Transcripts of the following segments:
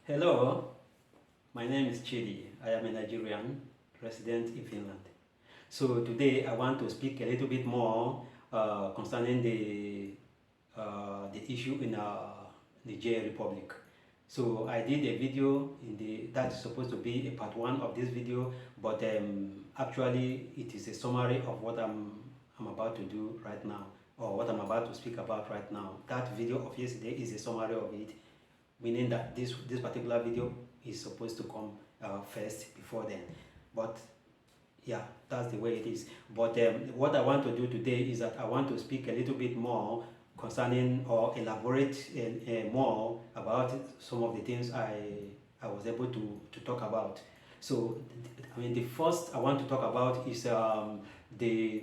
Hello, my name is Chidi. I am a Nigerian resident in Finland. So today I want to speak a little bit more concerning the issue in Niger Republic. So I did a video that's supposed to be a part one of this video, but actually it is a summary of what I'm about to do right now, or what I'm about to speak about right now. That video of yesterday is a summary of it, meaning that this particular video is supposed to come first before then. But yeah, that's the way it is. But what I want to do today is that I want to speak a little bit more concerning, or elaborate more about some of the things I was able to talk about. So I mean, the first I want to talk about is the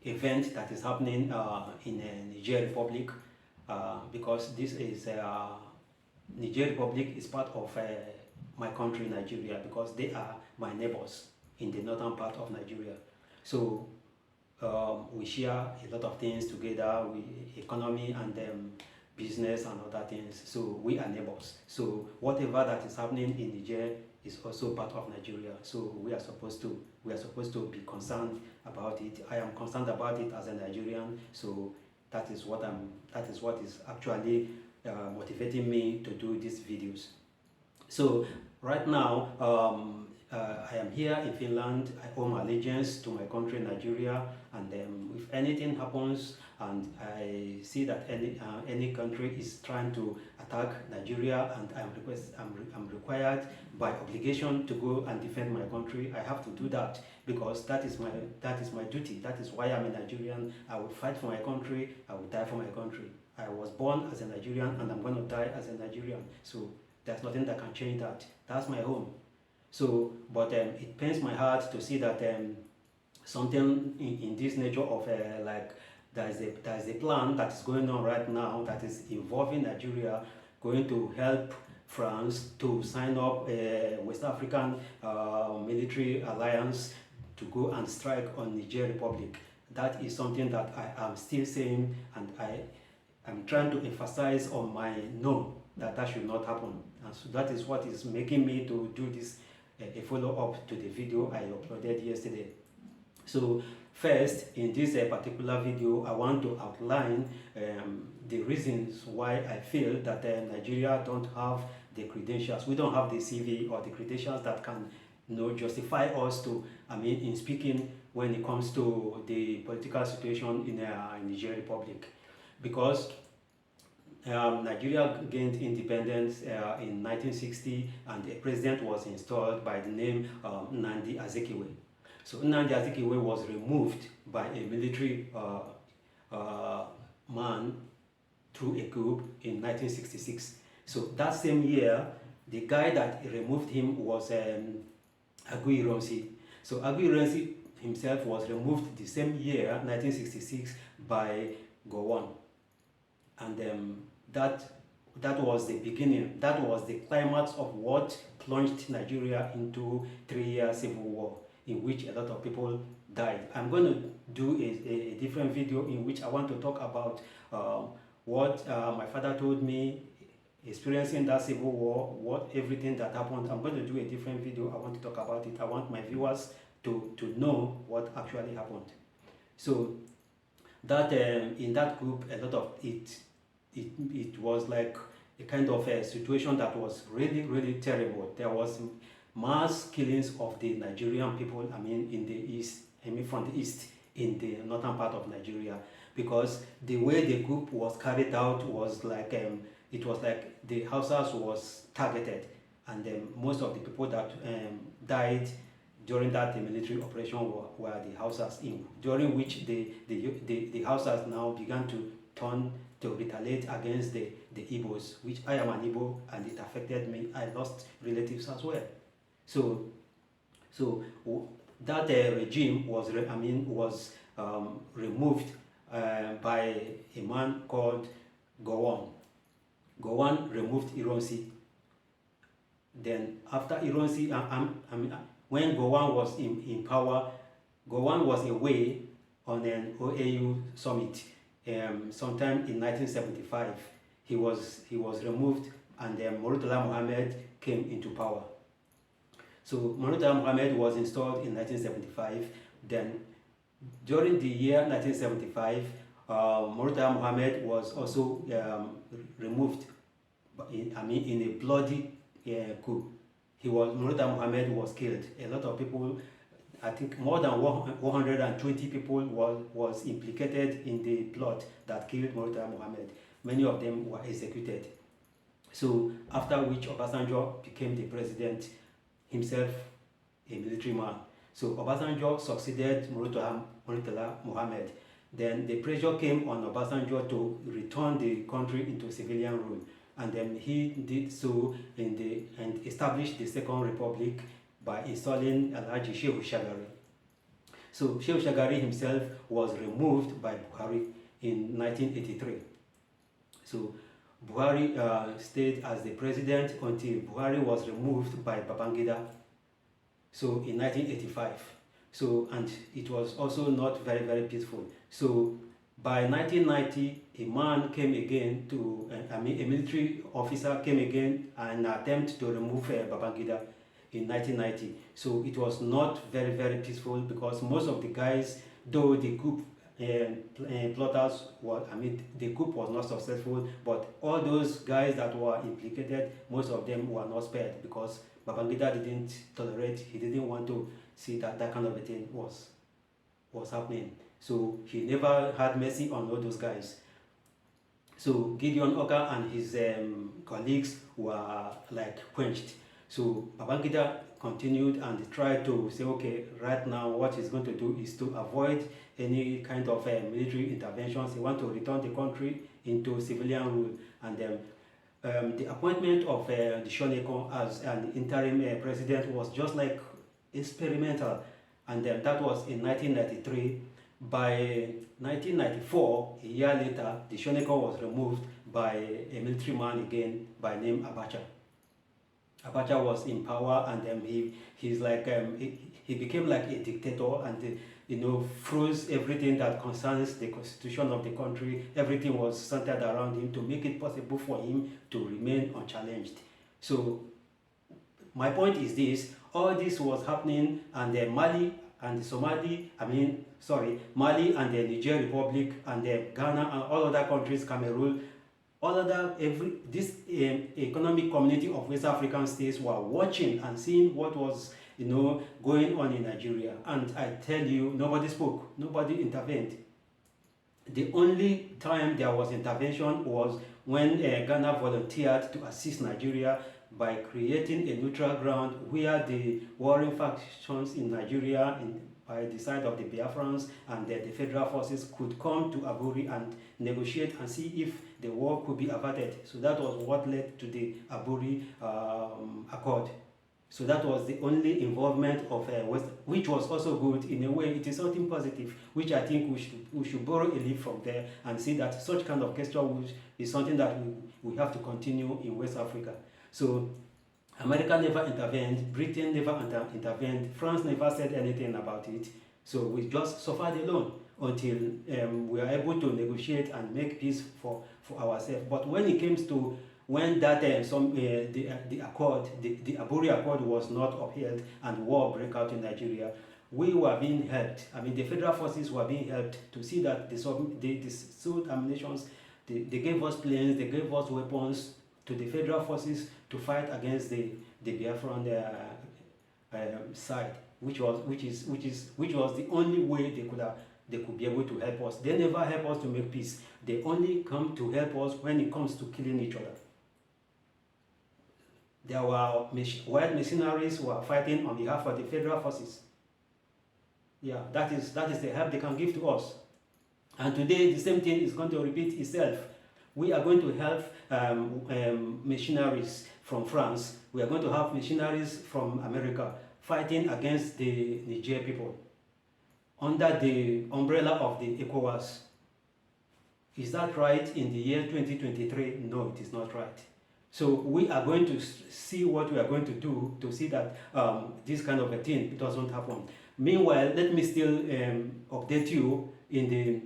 event that is happening in Niger Republic, because this is Niger Republic is part of my country, Nigeria, because they are my neighbors in the northern part of Nigeria. So we share a lot of things together, economy and business and other things. So we are neighbors. So whatever that is happening in Niger is also part of Nigeria. So we are supposed to be concerned about it. I am concerned about it as a Nigerian. So that is what is actually motivating me to do these videos. So right now, I am here in Finland. I owe my allegiance to my country, Nigeria, and if anything happens and I see that any country is trying to attack Nigeria, and I'm required by obligation to go and defend my country, I have to do that, because that is my duty. That is why I'm a Nigerian. I will fight for my country. I will die for my country. I was born as a Nigerian and I'm going to die as a Nigerian. So there's nothing that can change that. That's my home. So, but it pains my heart to see that something in this nature of like there is a plan that is going on right now that is involving Nigeria, going to help France to sign up a West African military alliance to go and strike on Niger Republic. That is something that I am still saying, and I'm trying to emphasize on my no, that should not happen. And so that is what is making me to do this a follow-up to the video I uploaded yesterday. So first, in this particular video, I want to outline the reasons why I feel that Nigeria don't have the credentials. We don't have the CV or the credentials that can justify us to, in speaking when it comes to the political situation in Niger Republic. Because Nigeria gained independence in 1960, and a president was installed by the name Nnamdi Azikiwe. So Nnamdi Azikiwe was removed by a military man through a coup in 1966. So that same year, the guy that removed him was Agui Ironsi. So Agui Ironsi himself was removed the same year, 1966, by Gowon. And that was the beginning. That was the climax of what plunged Nigeria into 3-year civil war, in which a lot of people died. I'm going to do a different video in which I want to talk about what my father told me, experiencing that civil war, everything that happened. I'm going to do a different video. I want to talk about it. I want my viewers to know what actually happened. So that in that group, a lot of it was like a kind of a situation that was really, really terrible. There was mass killings of the Nigerian people, in the east, from the east, in the northern part of Nigeria, because the way the group was carried out was like, it was like the Hausas was targeted, and most of the people that died during that military operation were the Hausas, during which the Hausas now began to turn to retaliate against the Igbos, which I am an Igbo, and it affected me. I lost relatives as well. So that regime was removed by a man called Gowon. Gowon removed Ironsi. Then after Ironsi, when Gowon was in power, Gowon was away on an OAU summit sometime in 1975. He was removed and then Murtala Mohammed came into power. So Murtala Mohammed was installed in 1975. Then during the year 1975, Murtala Mohammed was also removed in a bloody coup. Murtala Mohammed was killed. A lot of people, I think more than 120 people was implicated in the plot that killed Murtala Mohammed. Many of them were executed. So after which Obasanjo became the president, himself a military man. So Obasanjo succeeded Murtala Mohammed. Then the pressure came on Obasanjo to return the country into civilian rule. And then he did so and established the Second Republic by installing Alhaji Shehu Shagari. So Shehu Shagari himself was removed by Buhari in 1983. So Buhari stayed as the president until Buhari was removed by Babangida. So in 1985. So, and it was also not very, very peaceful. So by 1990, a man came again to, a military officer came again and attempt to remove Babangida in 1990. So it was not very, very peaceful because most of the guys, though the coup plotters were, the coup was not successful, but all those guys that were implicated, most of them were not spared because Babangida didn't tolerate, he didn't want to see that kind of a thing was happening. So he never had mercy on all those guys. So Gideon Oka and his colleagues were like quenched. So Babangida continued and tried to say, okay, right now what he's going to do is to avoid any kind of military interventions. He wants to return the country into civilian rule. And the appointment of the Shoneko as an interim president was just like experimental. And then that was in 1993. By 1994, a year later, the Shoneko was removed by a military man again by name Abacha. Abacha was in power, and then he became like a dictator, and froze everything that concerns the constitution of the country. Everything was centered around him to make it possible for him to remain unchallenged. So my point is this: all this was happening, and Mali and Mali and the Niger Republic and Ghana and all other countries, Cameroon, this economic community of West African states were watching and seeing what was going on in Nigeria. And I tell you, nobody spoke, nobody intervened. The only time there was intervention was when Ghana volunteered to assist Nigeria by creating a neutral ground where the warring factions in Nigeria, by the side of the Biafrans and the federal forces, could come to Aburi and negotiate and see if the war could be averted. So that was what led to the Aburi Accord. So that was the only involvement of West, which was also good in a way. It is something positive, which I think we should borrow a leaf from there and see that such kind of gesture is something that we have to continue in West Africa. So America never intervened, Britain never intervened, France never said anything about it. So we just suffered alone until we are able to negotiate and make peace for ourselves. But when it comes to when that the accord, the Aburi Accord was not upheld and war broke out in Nigeria, we were being helped. The federal forces were being helped to see that the South ammunitions, they gave us planes, they gave us weapons to the federal forces to fight against the Biafran side, which was the only way they could be able to help us. They never help us to make peace. They only come to help us when it comes to killing each other. There were white mercenaries who were fighting on behalf of the federal forces. Yeah, that is the help they can give to us. And today the same thing is going to repeat itself. We are going to have missionaries from France. We are going to have missionaries from America fighting against the Niger people under the umbrella of the ECOWAS. Is that right in the year 2023? No, it is not right. So we are going to see what we are going to do to see that this kind of a thing doesn't happen. Meanwhile, let me still update you in the,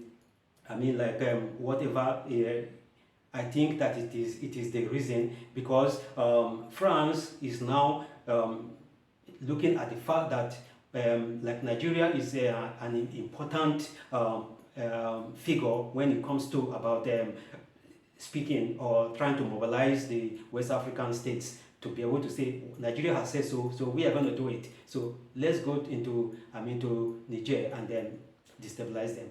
whatever I think that it is the reason, because France is now looking at the fact that like Nigeria is an important figure when it comes to about speaking or trying to mobilize the West African states to be able to say Nigeria has said so, so we are going to do it. So let's go into to Niger and then destabilize them.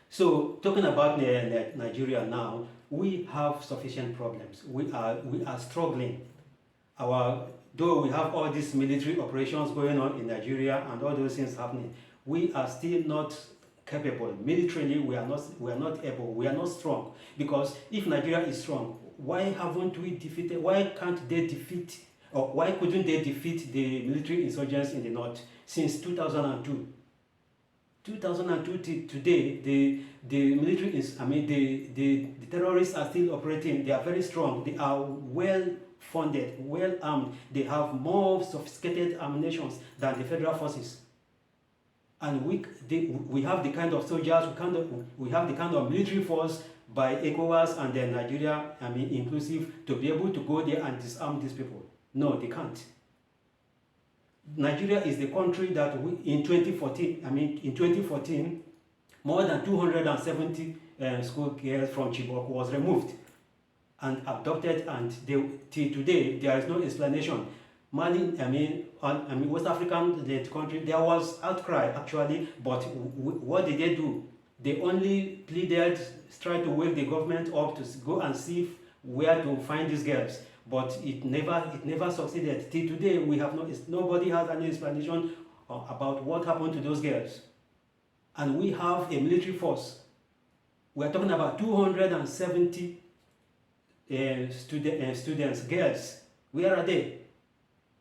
So talking about Nigeria now, we have sufficient problems. We are struggling. Though we have all these military operations going on in Nigeria and all those things happening, we are still not capable. Militarily, we are not able, we are not strong. Because if Nigeria is strong, why haven't we defeated, why can't they defeat, or why couldn't they defeat the military insurgents in the north since 2002? 2002 to today, the military is, the terrorists are still operating. They are very strong. They are well funded, well armed. They have more sophisticated ammunition than the federal forces. And we have the kind of soldiers, we have the kind of military force by ECOWAS and then Nigeria, inclusive, to be able to go there and disarm these people. No, they can't. Nigeria is the country that in 2014, more than 270 school girls from Chibok was removed and abducted, and till today there is no explanation. Mali, West African country, there was outcry actually, but what did they do? They only pleaded, tried to wake the government up to go and see where to find these girls, but it never succeeded. Till today, nobody has any explanation about what happened to those girls. And we have a military force. We are talking about 270 students, girls. Where are they?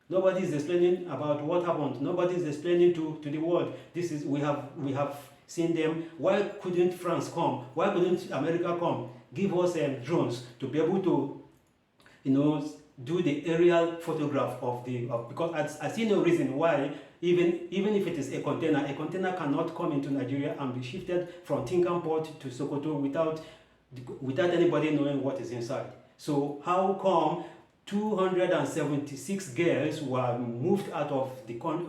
Nobody is explaining about what happened. Nobody is explaining to the world. We have seen them. Why couldn't France come? Why couldn't America come? Give us drones to be able to, do the aerial photograph because I see no reason why, even if it is a container cannot come into Nigeria and be shifted from Tinkan Port to Sokoto without anybody knowing what is inside. So how come 276 girls were moved out of the country?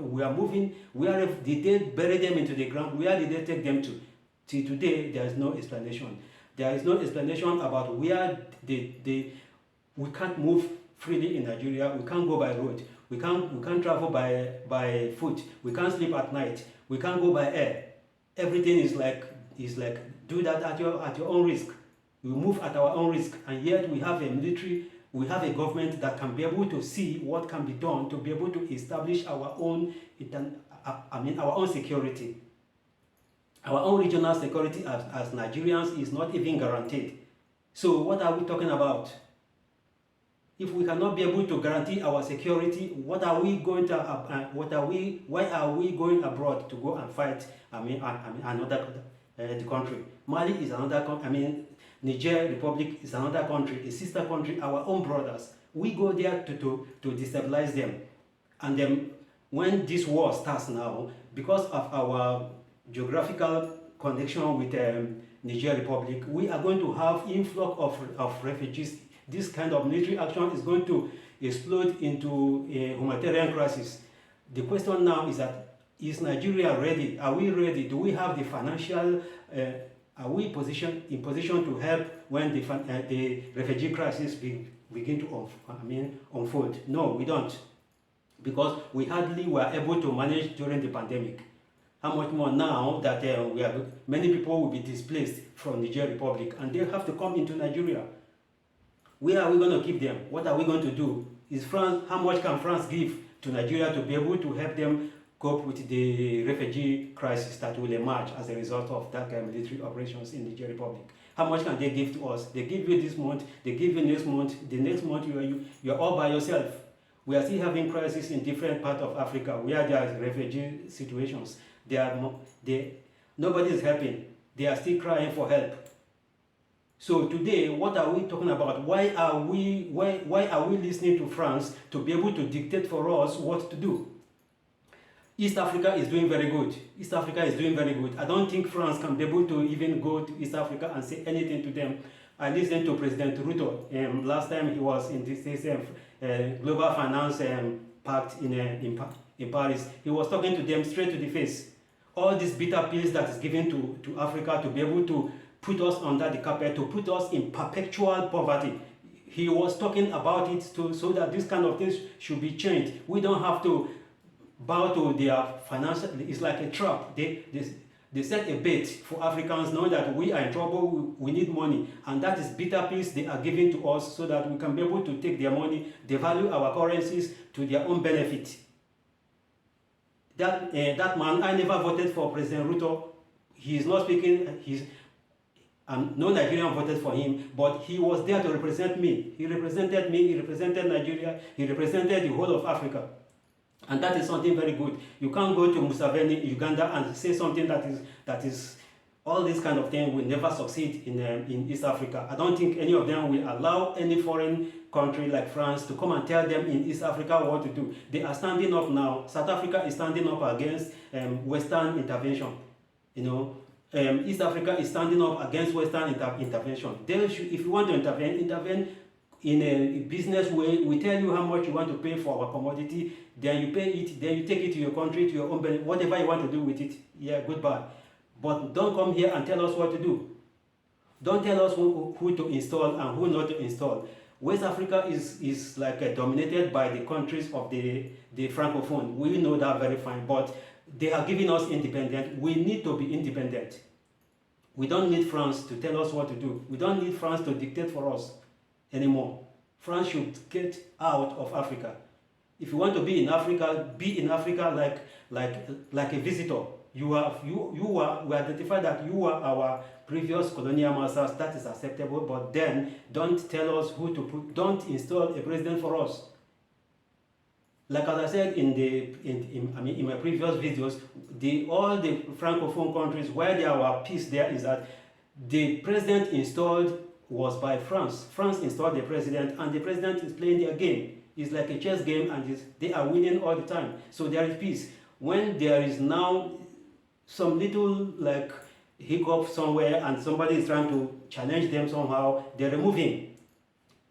Where did they bury them into the ground? Where did they take them to? Till today, there is no explanation. There is no explanation about where we can't move freely in Nigeria. We can't go by road. We can't travel by foot. We can't sleep at night. We can't go by air. Everything is like do that at your own risk. We move at our own risk, and yet we have a military. We have a government that can be able to see what can be done to be able to establish our own security. Our own regional security as Nigerians is not even guaranteed. So what are we talking about? If we cannot be able to guarantee our security, why are we going abroad to go and fight another country? Mali is another country. Niger Republic is another country, a sister country, our own brothers. We go there to destabilize them. And then when this war starts now, because of our geographical connection with Niger Republic, we are going to have influx of refugees. This kind of military action is going to explode into a humanitarian crisis. The question now is that, is Nigeria ready? Are we ready? Do we have the financial are we in position to help when the refugee crisis begin to unfold? No, we don't, because we hardly were able to manage during the pandemic. How much more now that many people will be displaced from Niger Republic and they have to come into Nigeria? Where are we going to keep them? What are we going to do? How much can France give to Nigeria to be able to help them cope with the refugee crisis that will emerge as a result of that military operations in the Niger Republic? How much can they give to us? They give you this month, they give you next month, the next month you are all by yourself. We are still having crises in different parts of Africa where there are refugee situations. Nobody is helping. They are still crying for help. So today, what are we talking about? Why are we listening to France to be able to dictate for us what to do? East Africa is doing very good. East Africa is doing very good. I don't think France can be able to even go to East Africa and say anything to them. I listened to President Ruto last time he was in this Global Finance Pact in Paris. He was talking to them straight to the face. All these bitter pills that is given to Africa to be able to put us under the carpet, to put us in perpetual poverty. He was talking about it so that this kind of things should be changed. We don't have to bow to their financial, it's like a trap. They set a bait for Africans, knowing that we are in trouble, we need money, and that is bitter pills they are giving to us so that we can be able to take their money, devalue our currencies to their own benefit. That man, I never voted for President Ruto. He is not speaking, no Nigerian voted for him, but he was there to represent me. He represented me, he represented Nigeria, he represented the whole of Africa. And that is something very good. You can't go to Museveni, Uganda, and say something that is all this kind of thing will never succeed in East Africa. I don't think any of them will allow any foreign country like France to come and tell them in East Africa what to do. They are standing up now. South Africa is standing up against Western intervention. East Africa is standing up against Western intervention. If you want to intervene in a business way. We tell you how much you want to pay for our commodity, then you pay it, then you take it to your country, to your own benefit, whatever you want to do with it. Yeah, goodbye. But don't come here and tell us what to do. Don't tell us who to install and who not to install. West Africa is like dominated by the countries of the Francophone. We know that very fine, but they are giving us independence. We need to be independent. We don't need France to tell us what to do. We don't need France to dictate for us anymore. France should get out of Africa. If you want to be in Africa like a visitor. We identify that you are our previous colonial masters. That is acceptable, but then don't tell us who to put. Don't install a president for us. Like as I said in my previous videos, all the Francophone countries where there were peace there is that the president installed was by France. France installed the president, and the president is playing their game. It's like a chess game, and they are winning all the time. So there is peace. When there is now some little like hiccup somewhere and somebody is trying to challenge them somehow, they remove him.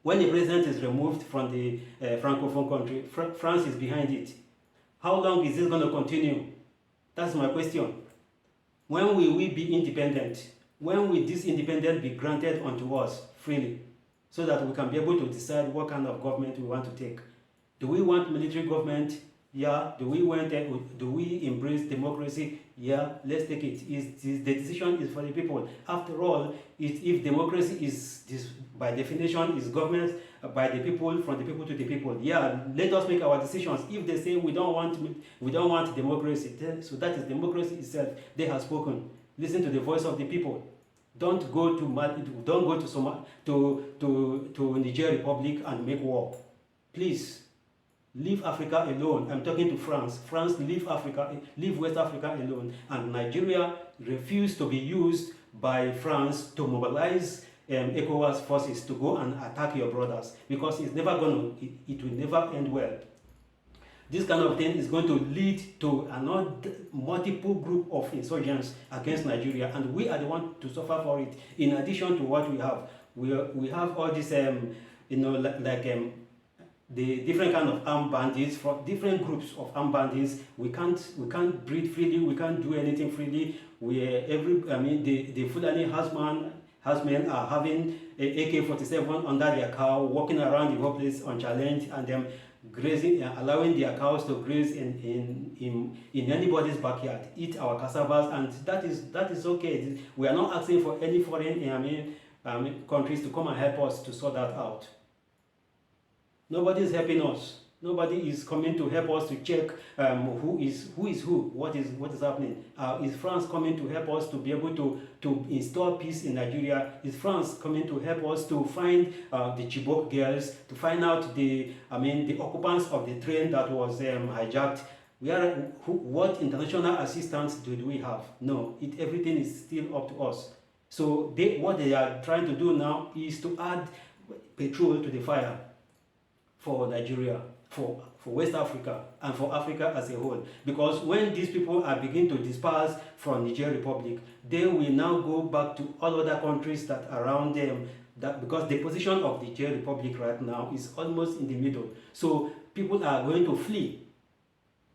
When the president is removed from the Francophone country, France is behind it. How long is this going to continue? That's my question. When will we be independent? When will this independence be granted unto us freely, so that we can be able to decide what kind of government we want to take? Do we want military government? Yeah. Do we embrace democracy? Yeah. Let's take it. The decision is for the people. After all, if democracy is by definition is government by the people, from the people to the people. Yeah. Let us make our decisions. If they say we don't want democracy, so that is democracy itself. They have spoken. Listen to the voice of the people. Don't go to Niger Republic and make war. Please. Leave Africa alone. I'm talking to France. France, leave West Africa alone. And Nigeria refused to be used by France to mobilize ECOWAS forces to go and attack your brothers, because it will never end well. This kind of thing is going to lead to another multiple group of insurgents against Nigeria, and we are the ones to suffer for it. In addition to what we have all this, the different kind of armed bandits, from different groups of armed bandits. We can't breathe freely. We can't do anything freely. The Fulani herdsmen are having a AK-47 under their cow, walking around the whole place unchallenged, and them grazing, allowing their cows to graze in anybody's backyard, eat our cassavas, and that is okay. We are not asking for any foreign countries to come and help us to sort that out. Nobody is helping us. Nobody is coming to help us to check who is who, what is happening. Is France coming to help us to be able to install peace in Nigeria? Is France coming to help us to find the Chibok girls, to find out the occupants of the train that was hijacked? What international assistance do we have? No, everything is still up to us. So what they are trying to do now is to add petrol to the fire for Nigeria, for West Africa, and for Africa as a whole. Because when these people are beginning to disperse from Niger Republic, they will now go back to all other countries that are around them that because the position of the Niger Republic right now is almost in the middle. So people are going to flee.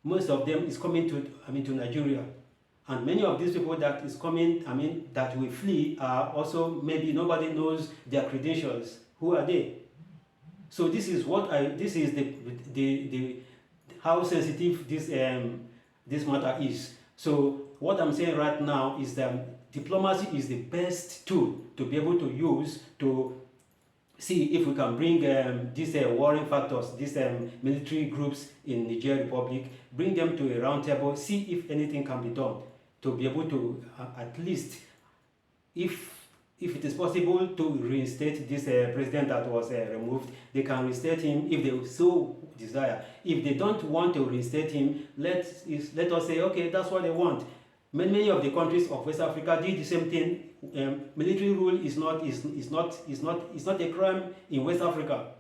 Most of them is coming to Nigeria. And many of these people that is coming, that will flee are also maybe nobody knows their credentials. Who are they? So this is the how sensitive this matter is. So what I'm saying right now is that diplomacy is the best tool to be able to use to see if we can bring these warring factors, these military groups in Niger Republic, bring them to a round table, see if anything can be done to be able to at least, if it is possible to reinstate this president that was removed, they can reinstate him if they so desire. If they don't want to reinstate him, let us say, okay, that's what they want. Many of the countries of West Africa did the same thing. Military rule is not a crime in West Africa,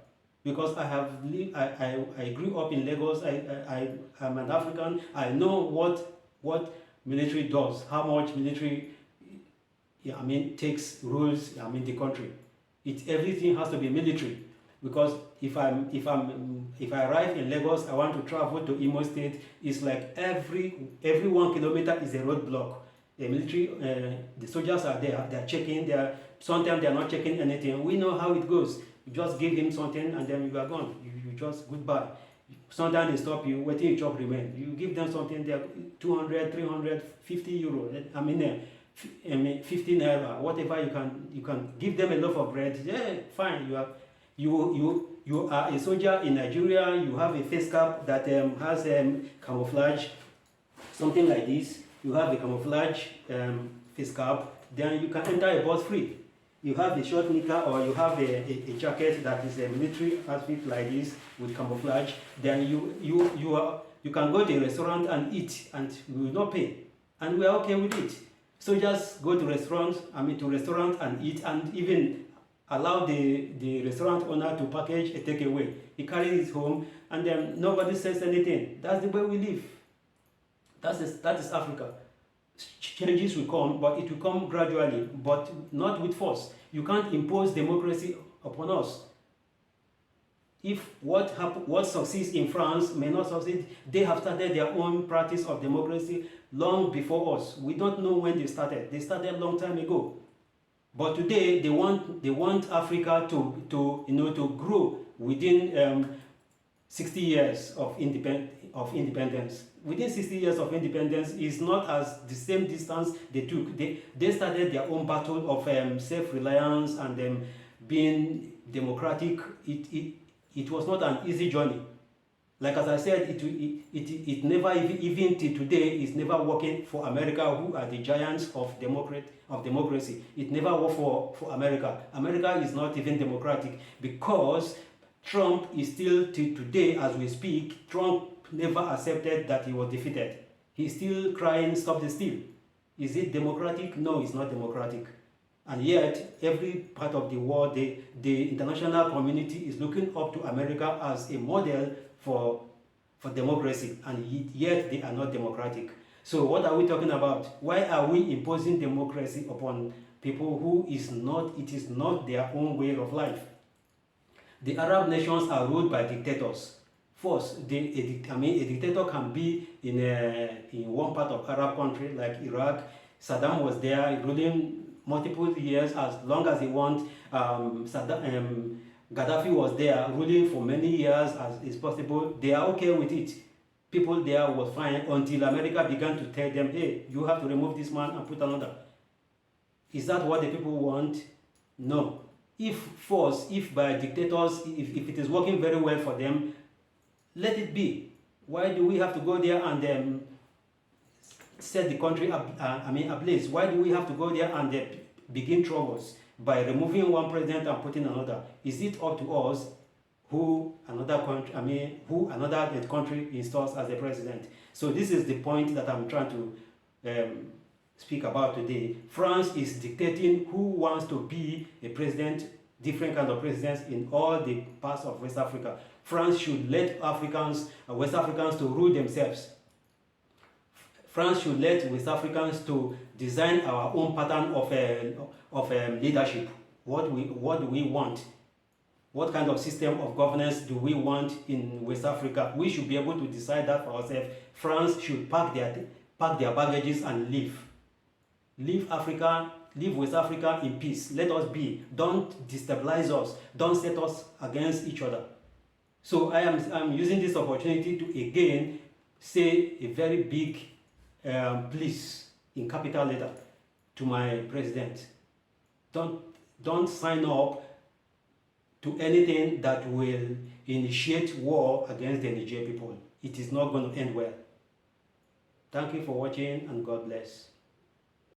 because I grew up in Lagos. I'm an African. I know what military does, how much military takes rules the country. Everything has to be military, because if I arrive in Lagos, I want to travel to Imo State, it's like every 1 kilometer is a roadblock. The military, the soldiers are there, they're checking, sometimes they're not checking anything. We know how it goes. You just give him something and then you are gone. You just goodbye. Sometimes they stop you, waiting your job remain. You give them something, they're 200, 300, 50 euro. 15 naira, whatever you can give them a loaf of bread. Yeah, fine. You are a soldier in Nigeria. You have a face cap that has camouflage, something like this. You have a camouflage face cap. Then you can enter a bus free. You have a short knicker, or you have a jacket that is a military outfit like this with camouflage. Then you can go to a restaurant and eat, and we will not pay, and we are okay with it. So just go to restaurant and eat, and even allow the restaurant owner to package a takeaway. He carries it home, and then nobody says anything. That's the way we live. That is Africa. Changes will come, but it will come gradually, but not with force. You can't impose democracy upon us. If what succeeds in France may not succeed, they have started their own practice of democracy long before us. We don't know when they started. They started a long time ago. But today they want Africa to grow within 60 years of independence. Within 60 years of independence is not as the same distance they took. They started their own battle of self-reliance and being democratic. It was not an easy journey. Like as I said, it never, even till today, is never working for America, who are the giants of democracy. It never worked for America. America is not even democratic, because Trump is still, till today as we speak, Trump never accepted that he was defeated. He's still crying, stop the steal. Is it democratic? No, it's not democratic. And yet, every part of the world, the international community is looking up to America as a model for democracy, and yet they are not democratic. So what are we talking about? Why are we imposing democracy upon people who it is not their own way of life? The Arab nations are ruled by dictators. First, a dictator can be in one part of Arab country like Iraq. Saddam was there ruling multiple years, as long as he want. Gaddafi was there ruling for many years as is possible. They are okay with it. People there was fine until America began to tell them, hey, you have to remove this man and put another. Is that what the people want? No. If by dictators, if it is working very well for them, let it be. Why do we have to go there and set the country ablaze? Why do we have to go there and begin troubles by removing one president and putting another? Is it up to us who another country installs as a president? So this is the point that I'm trying to speak about today. France is dictating who wants to be a president, different kind of presidents in all the parts of West Africa. France should let West Africans to rule themselves. France should let West Africans to design our own pattern of leadership. what do we want? What kind of system of governance do we want in West Africa? We should be able to decide that for ourselves. France should pack their baggages and leave. Leave Africa, leave West Africa in peace. Let us be. Don't destabilize us. Don't set us against each other. So I'm using this opportunity to again say a very big please in capital letter to my president. Don't sign up to anything that will initiate war against the Niger people. It is not going to end well. Thank you for watching, and God bless.